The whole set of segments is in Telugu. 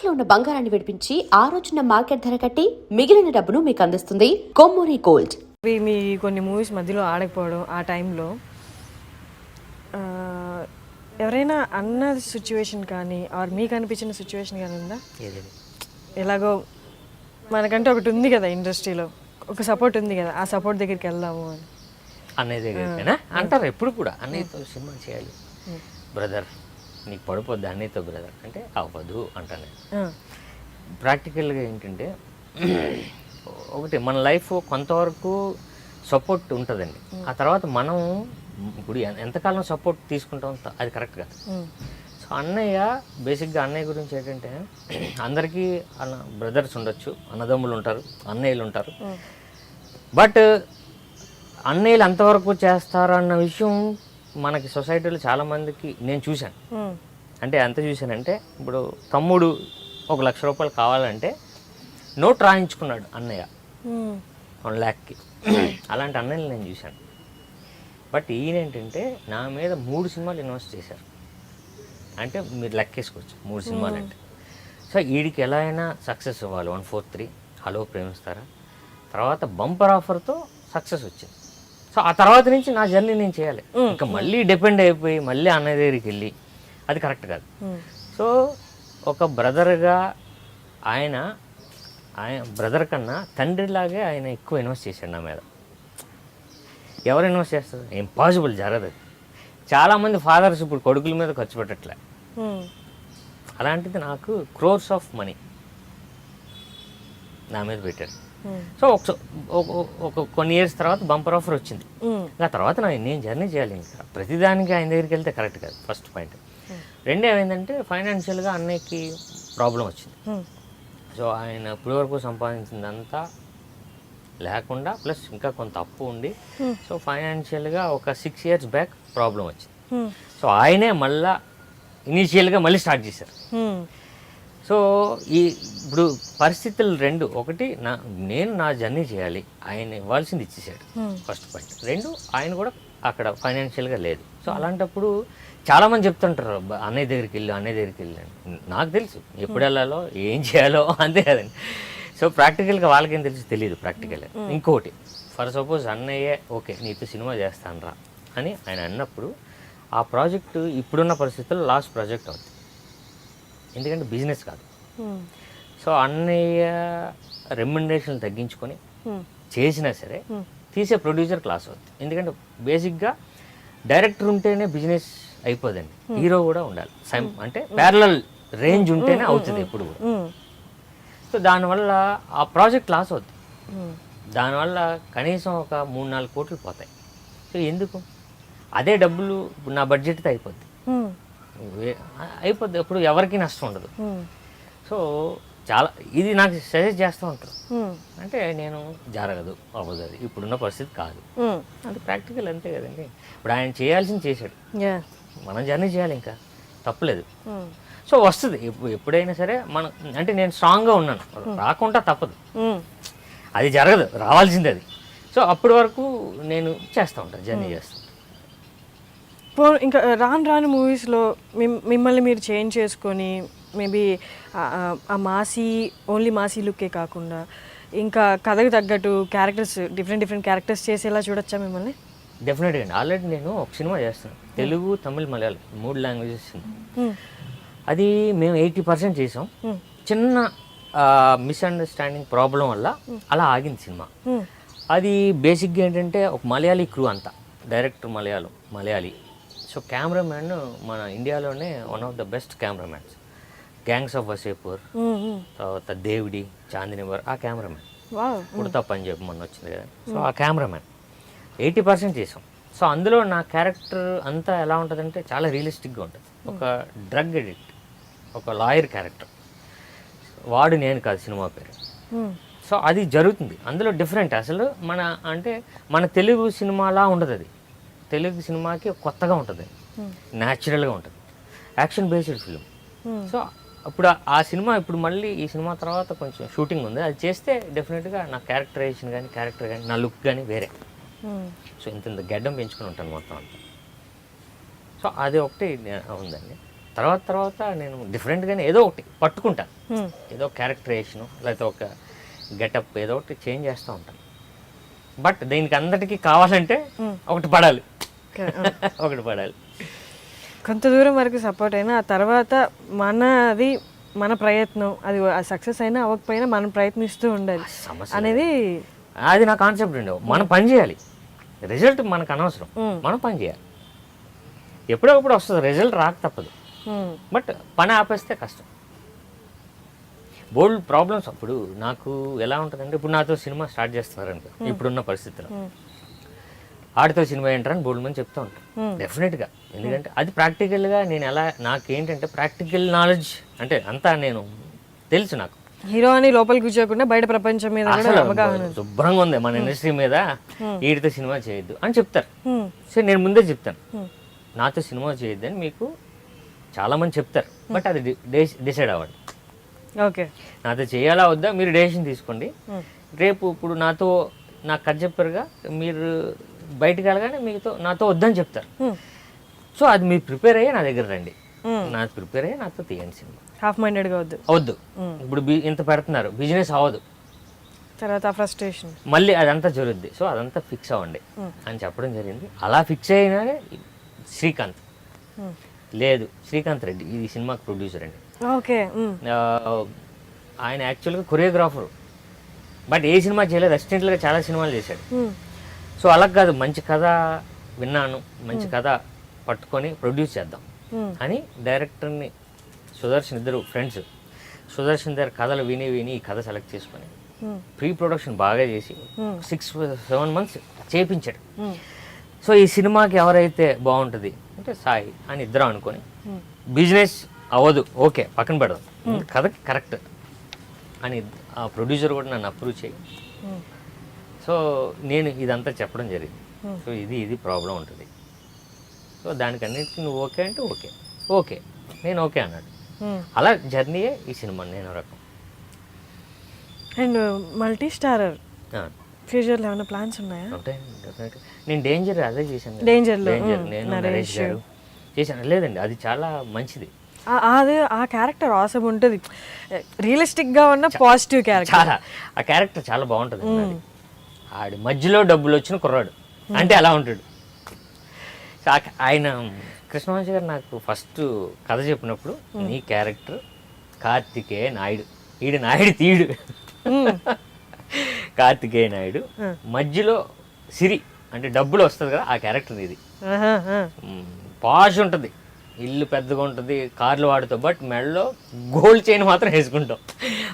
తాకట్లో ఉన్న బంగారాన్ని విడిపించి ఆ రోజున మార్కెట్ ధర కట్టి మిగిలిన డబ్బును మీకు అందిస్తుంది కొమ్మూరి గోల్డ్. మీ కొన్ని మూవీస్ మధ్యలో ఆడకపోవడం ఆ టైంలో ఎవరైనా అన్న సిచ్యువేషన్ కానీ ఆర్ మీకు అనిపించిన సిచ్యువేషన్ కానీ ఉందా? ఎలాగో మనకంటే ఒకటి ఉంది కదా ఇండస్ట్రీలో, ఒక సపోర్ట్ ఉంది కదా, ఆ సపోర్ట్ దగ్గరికి వెళ్దాము అని అన్నయ్య దగ్గరికైనా అంటారు ఎప్పుడు కూడా. అన్నయ్యతో సినిమా చేయాలి బ్రదర్, నీకు పడిపోద్ది అన్నయ్యతో బ్రదర్ అంటే అవ్వదు అంటాను. ప్రాక్టికల్గా ఏంటంటే ఒకటి మన లైఫ్ కొంతవరకు సపోర్ట్ ఉంటుందండి. ఆ తర్వాత మనం ఇప్పుడు ఎంతకాలం సపోర్ట్ తీసుకుంటాం అది కరెక్ట్ కాదు. సో అన్నయ్య బేసిక్గా అన్నయ్య గురించి ఏంటంటే అందరికీ బ్రదర్స్ ఉండొచ్చు, అన్నదమ్ములు ఉంటారు, అన్నయ్యలు ఉంటారు. బట్ అన్నయ్యలు అంతవరకు చేస్తారు అన్న విషయం మనకి సొసైటీలో చాలామందికి నేను చూశాను. అంటే ఎంత చూశానంటే ఇప్పుడు తమ్ముడు 1,00,000 రూపాయలు కావాలంటే నోట్ రాయించుకున్నాడు అన్నయ్య 1 lakhకి. అలాంటి అన్నయ్యలు నేను చూశాను. బట్ ఈయన ఏంటంటే నా మీద 3 సినిమాలు ఇన్వెస్ట్ చేశారు. అంటే మీరు లెక్కేసుకోవచ్చు 3 సినిమాలు అంటే. సో వీడికి ఎలా అయినా సక్సెస్ ఇవ్వాలి. 143 హలో ప్రేమిస్తారా, తర్వాత బంపర్ ఆఫర్తో సక్సెస్ వచ్చింది. సో ఆ తర్వాత నుంచి నా జర్నీ నేను చేయాలి. ఇంకా మళ్ళీ డిపెండ్ అయిపోయి మళ్ళీ అన్నయ్య దగ్గరికి వెళ్ళి అది కరెక్ట్ కాదు. సో ఒక బ్రదర్గా ఆయన బ్రదర్ కన్నా తండ్రిలాగే ఆయన ఎక్కువ ఇన్వెస్ట్ చేశాడు నా మీద. ఎవరు ఇన్వెస్ట్ చేస్తారు? ఇంపాసిబుల్, జరగదు. చాలామంది ఫాదర్స్ ఇప్పుడు కొడుకుల మీద ఖర్చు పెట్టట్లే. అలాంటిది నాకు క్రోర్స్ ఆఫ్ మనీ నా మీద పెట్టారు. సో ఒక కొన్ని ఇయర్స్ తర్వాత బంపర్ ఆఫర్ వచ్చింది. ఆ తర్వాత నేను జర్నీ చేయాలి. ఇంకా ప్రతిదానికి ఆయన దగ్గరికి వెళ్తే కరెక్ట్ కాదు, ఫస్ట్ పాయింట్. రెండో ఏమైందంటే ఫైనాన్షియల్గా అన్నయ్యకి ప్రాబ్లం వచ్చింది. సో ఆయన ఇప్పటి వరకు సంపాదించిందంతా లేకుండా ప్లస్ ఇంకా కొంత అప్పు ఉండి, సో ఫైనాన్షియల్గా ఒక 6 years బ్యాక్ ప్రాబ్లం వచ్చింది. సో ఆయనే మళ్ళా ఇనీషియల్గా మళ్ళీ స్టార్ట్ చేశారు. సో ఇప్పుడు పరిస్థితులు రెండు, ఒకటి నేను నా జర్నీ చేయాలి, ఆయన ఇవ్వాల్సింది ఇచ్చేసాడు ఫస్ట్ పాయింట్. 2 ఆయన కూడా అక్కడ ఫైనాన్షియల్గా లేదు. సో అలాంటప్పుడు చాలామంది చెప్తుంటారు అన్నయ్య దగ్గరికి వెళ్ళి అన్నయ్య దగ్గరికి వెళ్ళి. నాకు తెలుసు ఎప్పుడు వెళ్ళాలో ఏం చేయాలో, అంతే కదండి. సో ప్రాక్టికల్గా వాళ్ళకేం తెలుసు తెలియదు ప్రాక్టికల్గా. ఇంకోటి ఫర్ సపోజ్ అన్నయ్యే ఓకే నీతో సినిమా చేస్తాను రా అని ఆయన అన్నప్పుడు ఆ ప్రాజెక్టు ఇప్పుడున్న పరిస్థితుల్లో లాస్ట్ ప్రాజెక్ట్ అవుతుంది. ఎందుకంటే బిజినెస్ కాదు. సో అన్నయ్య రెమ్యునరేషన్ తగ్గించుకొని చేసినా సరే తీసే ప్రొడ్యూసర్ క్లాస్ అవుతుంది. ఎందుకంటే బేసిక్గా డైరెక్టర్ ఉంటేనే బిజినెస్ అయిపోదండి, హీరో కూడా ఉండాలి. అంటే ప్యారలల్ రేంజ్ ఉంటేనే అవుతుంది ఎప్పుడు కూడా. సో దానివల్ల ఆ ప్రాజెక్ట్ లాస్ అవుతుంది. దానివల్ల కనీసం ఒక 3-4 కోట్లు పోతాయి. సో ఎందుకు? అదే డబ్బులు నా బడ్జెట్తో అయిపోద్ది. అప్పుడు ఎవరికి నష్టం ఉండదు. సో చాలా ఇది నాకు సజెస్ట్ చేస్తూ ఉంటారు. అంటే నేను జరగదు, అవ్వదు, అది ఇప్పుడున్న పరిస్థితి కాదు అంటే ప్రాక్టికల్, అంతే కదండి. ఇప్పుడు ఆయన చేయాల్సింది చేశాడు, మనం జర్నీ చేయాలి, ఇంకా తప్పలేదు. సో వస్తుంది ఎప్పుడైనా సరే మనం. అంటే నేను స్ట్రాంగ్గా ఉన్నాను, రాకుండా తప్పదు, అది జరగదు, రావాల్సింది అది. సో అప్పటి వరకు నేను చేస్తూ ఉంటాను, జర్నీ చేస్తాను. ఇంకా రాను మూవీస్లో మిమ్మల్ని మీరు చేంజ్ చేసుకొని మేబీ ఆ ఓన్లీ మాసీ లుక్కే కాకుండా ఇంకా కథకు తగ్గట్టు క్యారెక్టర్స్ డిఫరెంట్ క్యారెక్టర్స్ చేసేలా చూడొచ్చా మిమ్మల్ని? డెఫినెట్గా అండి. ఆల్రెడీ నేను ఒక సినిమా చేస్తాను, తెలుగు, తమిళ్, మలయాళం 3 లాంగ్వేజెస్ సినిమా. అది మేము 80% చేసాం. చిన్న మిస్అండర్స్టాండింగ్ ప్రాబ్లం వల్ల అలా ఆగింది సినిమా. అది బేసిక్గా ఏంటంటే ఒక మలయాళీ క్రూ అంతా, డైరెక్టర్ మలయాళీ. సో కెమెరామ్యాన్ మన ఇండియాలోనే one of the best cameramans, gangs of Wasseypur, తర్వాత దేవిడి, చాందినివర్, ఆ కెమెరామ్యాన్. ఉడతా పంజాబ్ మొన్న వచ్చింది కదా. సో ఆ కెమెరామ్యాన్ 80% చేసాం. సో అందులో నా క్యారెక్టర్ అంతా ఎలా ఉంటుందంటే చాలా రియలిస్టిక్గా ఉంటుంది. ఒక డ్రగ్ ఎడిక్ట్, ఒక లాయర్ క్యారెక్టర్. వాడు నేను కాదు సినిమా పేరు. సో అది జరుగుతుంది అందులో. డిఫరెంట్ అసలు మన తెలుగు సినిమాలా ఉండదు అది. తెలుగు సినిమాకి కొత్తగా ఉంటుంది, న్యాచురల్గా ఉంటుంది, యాక్షన్ బేస్డ్ ఫిల్మ్. సో అప్పుడు ఆ సినిమా ఇప్పుడు మళ్ళీ ఈ సినిమా తర్వాత కొంచెం షూటింగ్ ఉంది, అది చేస్తే డెఫినెట్గా నా క్యారెక్టరైజేషన్ కానీ నా లుక్ కానీ వేరే. సో ఇంత గడ్డం పెంచుకుని ఉంటాను మొత్తం అంతా. సో అది ఒకటి ఉందండి. తర్వాత తర్వాత నేను డిఫరెంట్గానే ఏదో ఒకటి పట్టుకుంటాను, ఏదో క్యారెక్టరేషను లేకపోతే ఒక గెటప్ ఏదో ఒకటి చేంజ్ చేస్తూ ఉంటాను. బట్ దీనికి అందరికీ కావాలంటే ఒకటి పడాలి. ఒకటి పడాలి. కొంత దూరం వరకు సపోర్ట్ అయినా ఆ తర్వాత మనది మన ప్రయత్నం అది సక్సెస్ అయినా అవ్వకపోయినా మనం ప్రయత్నిస్తూ ఉండాలి అనేది అది నా కాన్సెప్ట్ ఉండవు. మనం పని చేయాలి, రిజల్ట్ మనకు అనవసరం, మనం పని చేయాలి. ఎప్పుడొప్పుడు వస్తుంది, రిజల్ట్ రాక తప్పదు. బట్ పని ఆపేస్తే కష్టం. బోల్డ్ ప్రాబ్లమ్స్. అప్పుడు నాకు ఎలా ఉంటుందంటే, ఇప్పుడు నాతో సినిమా స్టార్ట్ చేస్తున్నారనుకో ఇప్పుడున్న పరిస్థితిలో, ఆడితో సినిమా ఏంటారని బోల్డ్ మంది చెప్తూ ఉంటాను డెఫినెట్గా. ఎందుకంటే అది ప్రాక్టికల్గా నేను ఎలా, నాకేంటంటే ప్రాక్టికల్ నాలెడ్జ్ అంటే అంతా నేను తెలుసు. నాకు హీరో అని లోపల కూర్చోకుండా బయట ప్రపంచం మీద కూడా అవగాహన శుభ్రంగా ఉంది మన ఇండస్ట్రీ మీద, వీటితో సినిమా చేయొద్దు అని చెప్తారు. సో నేను ముందే చెప్తాను, నాతో సినిమా చేయొద్దు అని మీకు చాలా మంది చెప్తారు. బట్ అది డిసైడ్ అవ్వండి. ఓకే, నాతో చేయాలా వద్దా మీరు డెసిషన్ తీసుకోండి. రేపు ఇప్పుడు నాతో నాకు కథ చెప్పారుగా, మీరు బయటకు వెళ్ళగానే మీతో నాతో వద్దని చెప్తారు. సో అది మీరు ప్రిపేర్ అయ్యి నా దగ్గర రండి, నాకు ప్రిపేర్ అయ్యి నాతో తీయండి సినిమా. హాఫ్ మైండెడ్గా వద్దు. ఇప్పుడు ఇంత పెడుతున్నారు, బిజినెస్ అవ్వదు, తర్వాత ఫ్రస్ట్రేషన్ మళ్ళీ అదంతా జరుగుద్ది. సో అదంతా ఫిక్స్ అవ్వండి అని చెప్పడం జరిగింది. అలా ఫిక్స్ అయినారే శ్రీకాంత్. లేదు, శ్రీకాంత్ రెడ్డి ఇది సినిమాకి ప్రొడ్యూసర్ అండి. ఓకే, ఆయన యాక్చువల్గా కొరియోగ్రాఫర్, బట్ ఏ సినిమా చేయలేదు, అసిస్టెంట్లుగా చాలా సినిమాలు చేశాడు. సో అలా కాదు, మంచి కథ విన్నాను, మంచి కథ పట్టుకొని ప్రొడ్యూస్ చేద్దాం అని డైరెక్టర్ని సుదర్శన్, ఇద్దరు ఫ్రెండ్స్, సుదర్శన్ దగ్గర కథలు విని ఈ కథ సెలెక్ట్ చేసుకొని ప్రీ ప్రొడక్షన్ బాగా చేసి 6-7 months చేయించాడు. సో ఈ సినిమాకి ఎవరైతే బాగుంటుంది అంటే సాయి అని ఇద్దరం అనుకొని, బిజినెస్ అవ్వదు ఓకే పక్కన పెడదాం, కథకి కరెక్ట్ అని ఆ ప్రొడ్యూసర్ కూడా నన్ను అప్రూవ్ చేయి. సో నేను ఇదంతా చెప్పడం జరిగింది. సో ఇది ప్రాబ్లం ఉంటుంది. సో దానికన్నిటికీ నువ్వు ఓకే అంటే ఓకే, ఓకే నేను ఓకే అన్నాడు. అలా జర్నీయే ఈ సినిమా. నేను రకం. అండ్ మల్టీ స్టారర్ ఫ్యూచర్లో ఏమైనా ప్లాన్స్ ఉన్నాయా? నేను డేంజర్ అదే చేశాను. డేంజర్లో నేను నరేష్ గారు చేశాను. లేదండి, అది చాలా మంచిది. అదే ఆ క్యారెక్టర్ ఆసమ్ ఉంటుంది, రియలిస్టిక్గా ఉన్న పాజిటివ్ క్యారెక్టర్. చాలా ఆ క్యారెక్టర్ చాలా బాగుంటుంది. ఆడి మధ్యలో డబ్బులు వచ్చిన కుర్రాడు అంటే అలా ఉంటాడు. ఆయన కృష్ణవంశీ గారు నాకు ఫస్ట్ కథ చెప్పినప్పుడు, నీ క్యారెక్టర్ కార్తికేయ నాయుడు, ఈడు నాయుడు తీయుడు, కార్తికేయ నాయుడు మధ్యలో సిరి అంటే డబ్బులు వస్తుంది కదా, ఆ క్యారెక్టర్ ఇది. పాష్ ఉంటుంది, ఇల్లు పెద్దగా ఉంటుంది, కార్లు వాడుతాం, బట్ మెడలో గోల్డ్ చైన్ మాత్రం వేసుకుంటాం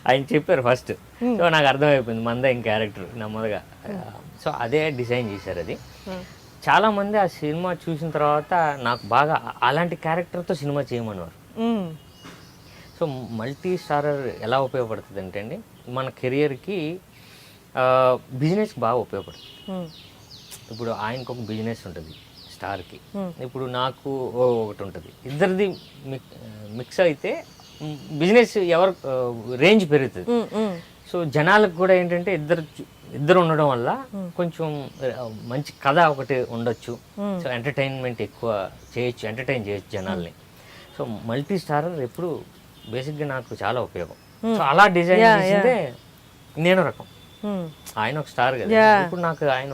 ఆయన చెప్పారు ఫస్ట్. సో నాకు అర్థమైపోయింది మందే ఇంక క్యారెక్టర్ నెమ్మదిగా. సో అదే డిజైన్ చేశారు. అది చాలామంది ఆ సినిమా చూసిన తర్వాత నాకు బాగా అలాంటి క్యారెక్టర్తో సినిమా చేయమన్నారు. సో మల్టీ స్టారర్ ఎలా ఉపయోగపడుతుంది అంటే అండి, మన కెరియర్కి బిజినెస్కి బాగా ఉపయోగపడుతుంది. ఇప్పుడు ఆయనకు ఒక బిజినెస్ ఉంటుంది స్టార్కి, ఇప్పుడు నాకు ఒకటి ఉంటుంది, ఇద్దరిది మిక్స్ అయితే బిజినెస్ ఎవరు రేంజ్ పెరుగుతుంది. సో జనాలకు కూడా ఏంటంటే ఇద్దరు ఉండడం వల్ల కొంచెం మంచి కథ ఒకటి ఉండొచ్చు. సో ఎంటర్టైన్మెంట్ ఎక్కువ చేయొచ్చు, ఎంటర్టైన్ చేయొచ్చు జనాల్ని. సో మల్టీ స్టారర్ ఎప్పుడు బేసిక్గా నాకు చాలా ఉపయోగం. సో అలా డిజైన్ చేసిందే నేను రకం. ఆయన ఒక స్టార్ కదా, ఇప్పుడు నాకు ఆయన